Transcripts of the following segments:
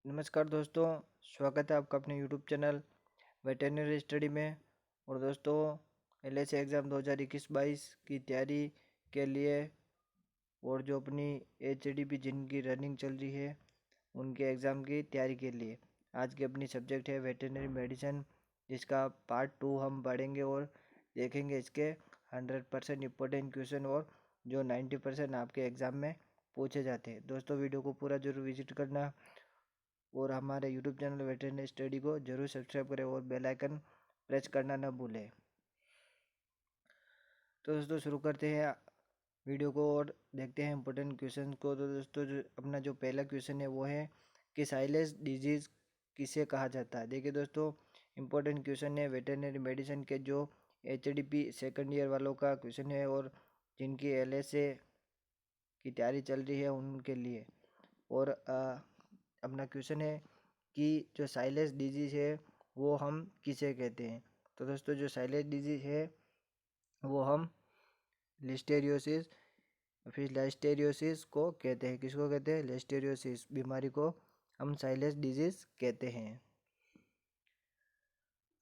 नमस्कार दोस्तों। स्वागत है आपका अपने यूट्यूब चैनल वेटेरिनरी स्टडी में। और दोस्तों, एलएसी एग्ज़ाम 2021-22 की तैयारी के लिए और जो अपनी एचडीपी जिनकी रनिंग चल रही है उनके एग्ज़ाम की तैयारी के लिए आज की अपनी सब्जेक्ट है वेटेरिनरी मेडिसिन, जिसका पार्ट 2 हम पढ़ेंगे और देखेंगे इसके 100% इम्पोर्टेंट क्वेश्चन और जो 90% आपके एग्ज़ाम में पूछे जाते हैं। दोस्तों, वीडियो को पूरा जरूर विजिट करना और हमारे यूट्यूब चैनल वेटरनरी स्टडी को जरूर सब्सक्राइब करें और बेल आइकन प्रेस करना न भूलें। तो दोस्तों, शुरू करते हैं वीडियो को और देखते हैं इम्पोर्टेंट क्वेश्चन को। तो दोस्तों, जो अपना जो पहला क्वेश्चन है वो है कि साइलेंस डिजीज़ किसे कहा जाता है। देखिए दोस्तों, इम्पोर्टेंट क्वेश्चन है वेटरनरी मेडिसिन के जो एचडीपी सेकंड ईयर वालों का क्वेश्चन है और जिनकी एलएसए की तैयारी चल रही है उनके लिए। और अपना क्वेश्चन है कि जो साइलेंस डिजीज़ है वो हम किसे कहते हैं। तो दोस्तों, जो साइलेंस डिजीज़ है वो हम लिस्टेरियोसिस फिर लिस्टेरियोसिस को कहते हैं। किसको कहते हैं? लिस्टेरियोसिस बीमारी को हम साइलेंस डिजीज़ कहते हैं।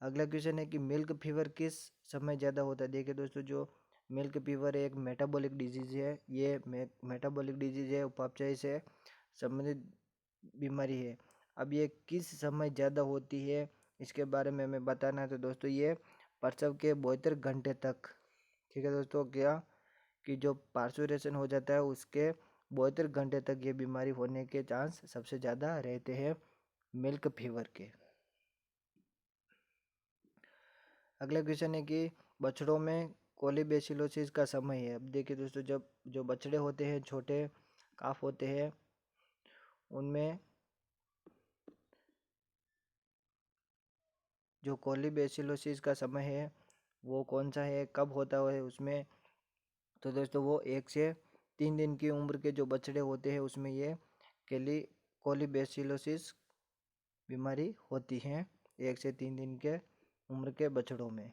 अगला क्वेश्चन है कि मिल्क फीवर किस समय ज़्यादा होता है। देखिए दोस्तों, जो मिल्क फीवर एक मेटाबॉलिक डिजीज़ है। ये मेटाबॉलिक डिजीज़ है, उपापचय से संबंधित बीमारी है। अब ये किस समय ज़्यादा होती है इसके बारे में हमें बताना है। तो दोस्तों, ये प्रसव के 72 घंटे तक, ठीक है दोस्तों, क्या कि जो पार्सुरेशन हो जाता है उसके 72 घंटे तक ये बीमारी होने के चांस सबसे ज़्यादा रहते हैं मिल्क फीवर के। अगला क्वेश्चन है कि बछड़ों में कोलिबेसिलोसिस का समय है। अब देखिए दोस्तों, जब जो बछड़े होते हैं, छोटे काफ होते हैं, उनमें जो कोलिबेसिलोसिस का समय है वो कौन सा है, कब होता है उसमें। तो दोस्तों, वो 1 से 3 दिन की उम्र के जो बछड़े होते हैं उसमें ये कोलिबेसिलोसिस बीमारी होती है 1 से 3 दिन के उम्र के बछड़ों में।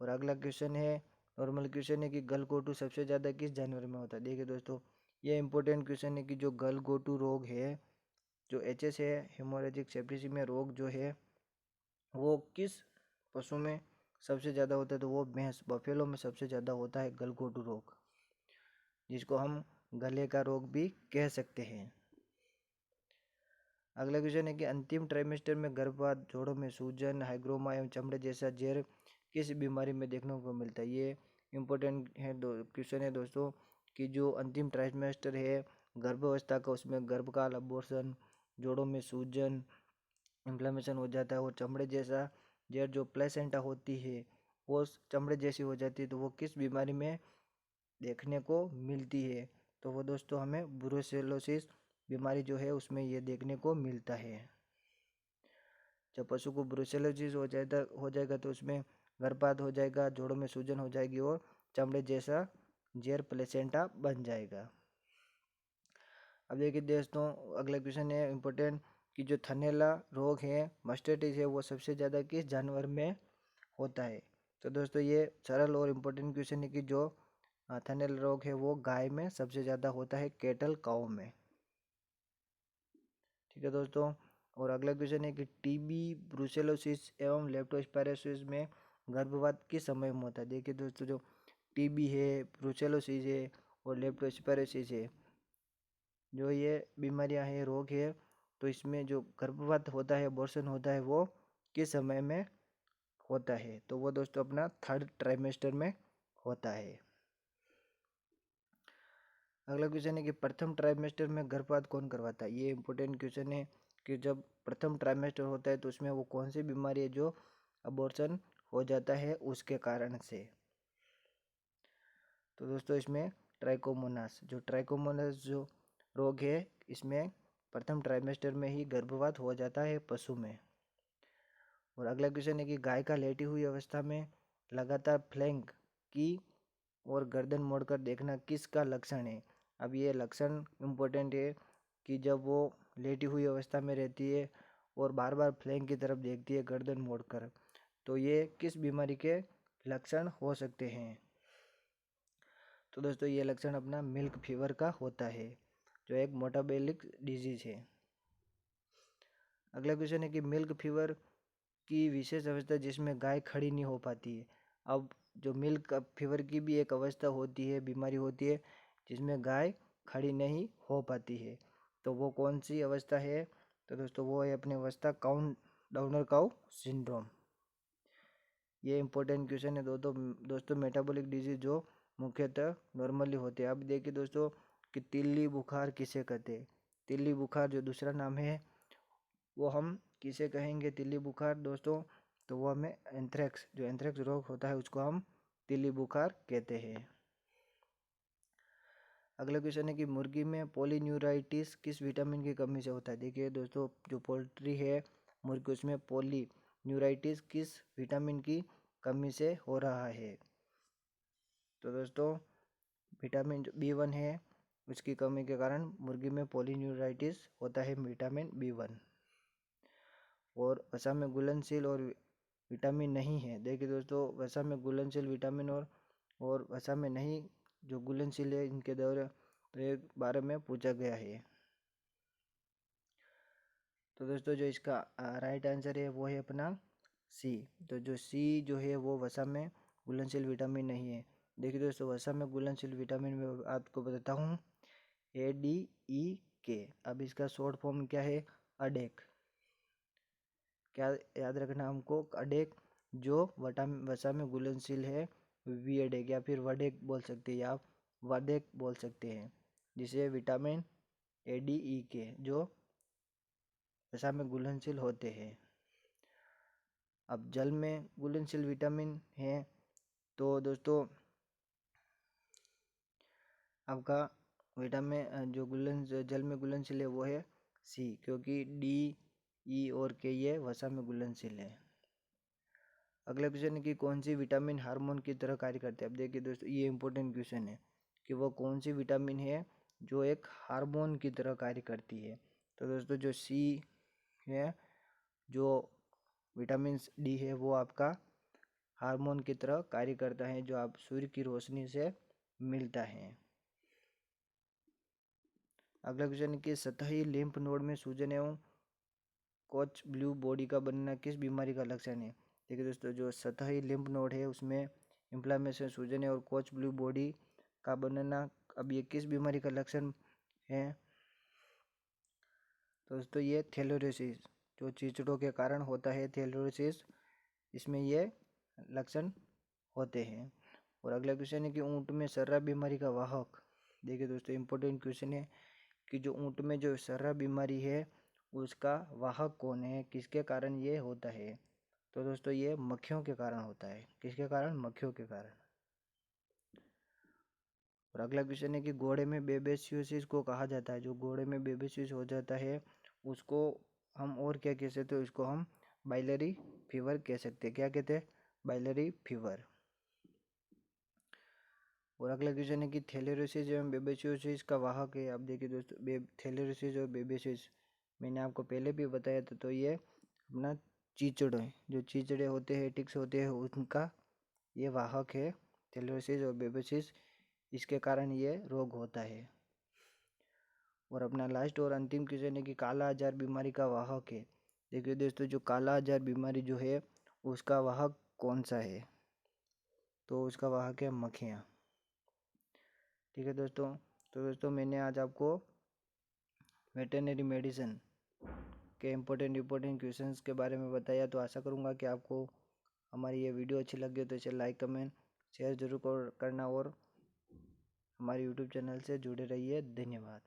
और अगला क्वेश्चन है, नॉर्मल क्वेश्चन है कि गलघोटू सबसे ज़्यादा किस जानवर में होता है। देखिए दोस्तों, ये इंपॉर्टेंट क्वेश्चन है कि जो गलघोटू रोग है, जो एचएस है, हेमोरेजिक सेप्टिसिमिया रोग जो है, वो किस पशु में सबसे ज़्यादा होता है। तो वो भैंस, बफेलो में सबसे ज़्यादा होता है गलघोटू रोग, जिसको हम गले का रोग भी कह सकते हैं। अगला क्वेश्चन है कि अंतिम ट्राइमेस्टर में गर्भपात, जोड़ों में सूजन, हाइग्रोमा एवं चमड़े जैसा जेर किस बीमारी में देखने को मिलता है। ये इम्पोर्टेंट है क्वेश्चन है दोस्तों, कि जो अंतिम ट्राइमेस्टर है गर्भावस्था का, उसमें गर्भकाल, अबॉर्शन, जोड़ों में सूजन, इन्फ्लेमेशन हो जाता है और चमड़े जैसा जेर जो प्लेसेंटा होती है वो चमड़े जैसी हो जाती है। तो वो किस बीमारी में देखने को मिलती है। तो वो दोस्तों हमें ब्रुसेलोसिस बीमारी जो है उसमें ये देखने को मिलता है। जब पशु को ब्रुसेलोसिस हो जाएगा तो उसमें गर्भपात हो जाएगा, जोड़ों में सूजन हो जाएगी और चमड़े जैसा जेर प्लेसेंटा बन जाएगा। अब देखिए दोस्तों, अगला क्वेश्चन है इम्पोर्टेंट, कि जो थनैला रोग है, मास्टाइटिस है, वो सबसे ज़्यादा किस जानवर में होता है। तो दोस्तों, ये सरल और इम्पोर्टेंट क्वेश्चन है कि जो थनैला रोग है वो गाय में सबसे ज़्यादा होता है, कैटल काऊ में। ठीक है दोस्तों। और अगला क्वेश्चन है कि टीबी, ब्रुसेलोसिस एवं लेप्टोस्पायरोसिस में गर्भपात किस समय में होता है। देखिए दोस्तों, जो टीबी है, ब्रुसेलोसिस है और लेप्टोस्पायरोसिस है, जो ये बीमारियां हैं, रोग है, तो इसमें जो गर्भपात होता है, अबॉर्शन होता है, वो किस समय में होता है। तो वो दोस्तों अपना 3rd ट्राइमेस्टर में होता है। अगला क्वेश्चन है कि प्रथम ट्राइमेस्टर में गर्भपात कौन करवाता है। ये इंपॉर्टेंट क्वेश्चन है कि जब प्रथम ट्राइमेस्टर होता है तो उसमें वो कौन सी बीमारी है जो अबॉर्शन हो जाता है उसके कारण से। तो दोस्तों, इसमें ट्राइकोमोनास जो रोग है, इसमें प्रथम ट्राइमेस्टर में ही गर्भपात हो जाता है पशु में। और अगला क्वेश्चन है कि गाय का लेटी हुई अवस्था में लगातार फ्लैंक की और गर्दन मोड़कर देखना किसका लक्षण है। अब ये लक्षण इम्पोर्टेंट है कि जब वो लेटी हुई अवस्था में रहती है और बार बार फ्लैंक की तरफ देखती है गर्दन मोड़कर, तो ये किस बीमारी के लक्षण हो सकते हैं। तो दोस्तों, ये लक्षण अपना मिल्क फीवर का होता है, जो एक मेटाबॉलिक डिजीज है। अगला क्वेश्चन है कि मिल्क फीवर की विशेष अवस्था जिसमें गाय खड़ी नहीं हो पाती है। अब जो मिल्क फीवर की भी एक अवस्था होती है, बीमारी होती है जिसमें गाय खड़ी नहीं हो पाती है, तो वो कौन सी अवस्था है? तो दोस्तों वो है अपनी अवस्था डाउनर काउ सिंड्रोम। ये इंपॉर्टेंट क्वेश्चन है दोस्तों मेटाबॉलिक डिजीज जो मुख्यतः नॉर्मली होते हैं। अब देखिए दोस्तों कि तिल्ली बुखार किसे कहते हैं। तिल्ली बुखार जो दूसरा नाम है वो हम किसे कहेंगे तिल्ली बुखार दोस्तों? तो वो हमें एंथ्रेक्स रोग होता है उसको हम तिल्ली बुखार कहते हैं। अगला क्वेश्चन है कि मुर्गी में पॉलीन्यूराइटिस किस विटामिन की कमी से होता है। देखिए दोस्तों जो पोल्ट्री है मुर्गी उसमें पॉलीन्यूराइटिस किस विटामिन की कमी से हो रहा है? तो दोस्तों विटामिन B1 है उसकी कमी के कारण मुर्गी में पॉलीन्यूराइटिस होता है, विटामिन B1। और वसा में घुलनशील और विटामिन नहीं है। देखिए दोस्तों वसा में घुलनशील विटामिन और वसा में नहीं जो घुलनशील है इनके द्वारा बारे में पूछा गया है। तो दोस्तों जो इसका राइट आंसर है वो है अपना सी। तो जो सी जो है वो वसा में घुलनशील विटामिन नहीं है। देखिए दोस्तों वसा में घुलनशील विटामिन में आपको बताता हूँ ADEK। अब इसका शॉर्ट फॉर्म क्या है? अडेक। क्या याद रखना हमको? अडेक जो वसा में घुलनशील है वीएडेक या फिर वडेक बोल सकते हैं, या वडेक बोल सकते हैं, जिसे विटामिन ADEK जो वसा में घुलनशील होते हैं। अब जल में घुलनशील विटामिन है तो दोस्तों आपका विटामिन जो जल में घुलनशील है वो है सी, क्योंकि D, E और K ये वसा में घुलनशील है। अगला क्वेश्चन है कि कौन सी विटामिन हार्मोन की तरह कार्य करते हैं। अब देखिए दोस्तों ये इंपॉर्टेंट क्वेश्चन है कि वो कौन सी विटामिन है जो एक हार्मोन की तरह कार्य करती है। तो दोस्तों जो सी है, जो विटामिन D है वो आपका हार्मोन की तरह कार्य करता है जो आप सूर्य की रोशनी से मिलता है। अगला क्वेश्चन है कि सतही लिम्फ नोड में सूजन एवं कोच ब्लू बॉडी का बनना किस बीमारी का लक्षण है। देखिए दोस्तों जो सतही लिम्फ नोड है उसमें इन्फ्लामेशन, सूजन और कोच ब्लू बॉडी का बनना, अब ये किस बीमारी का लक्षण है? तो दोस्तों ये थैलेरोसिस जो चीचड़ों के कारण होता है, थैलेरोसिस, इसमें ये लक्षण होते हैं। और अगला क्वेश्चन है कि ऊँट में सर्रा बीमारी का वाहक। देखिए दोस्तों इंपॉर्टेंट क्वेश्चन है कि जो ऊँट में जो सर्रा बीमारी है उसका वाहक कौन है, किसके कारण ये होता है? तो दोस्तों ये मक्खियों के कारण होता है। किसके कारण? मक्खियों के कारण। और अगला क्वेश्चन है कि घोड़े में बेबेसियोसिस को कहा जाता है। जो घोड़े में बेबेसियोसिस हो जाता है उसको हम और क्या कह सकते हैं? उसको हम बाइलरी फीवर कह सकते हैं। क्या कहते हैं? Biliary fever. और अगला क्वेश्चन है कि थैलेरोसिस एवं बेबेसियोसिस का वाहक है। अब देखिए दोस्तों थैलेरोसिस और बेबेसियोसिस मैंने आपको पहले भी बताया था, तो ये अपना चीचड़ है, जो चीचड़े होते हैं, टिक्स होते हैं, उनका ये वाहक है थैलेरोसिस और बेबेसियोसिस, इसके कारण ये रोग होता है। और अपना लास्ट और अंतिम क्वेश्चन है कि काला आजार बीमारी का वाहक है। देखिए दोस्तों जो काला आजार बीमारी जो है उसका वाहक कौन सा है? तो उसका वाहक है मक्खियाँ। ठीक है दोस्तों, तो दोस्तों मैंने आज आपको वेटरनरी मेडिसिन के इम्पोर्टेंट क्वेश्चंस के बारे में बताया। तो आशा करूँगा कि आपको हमारी ये वीडियो अच्छी लगी हो तो इसे लाइक, कमेंट, शेयर जरूर करना और हमारे यूट्यूब चैनल से जुड़े रहिए। धन्यवाद।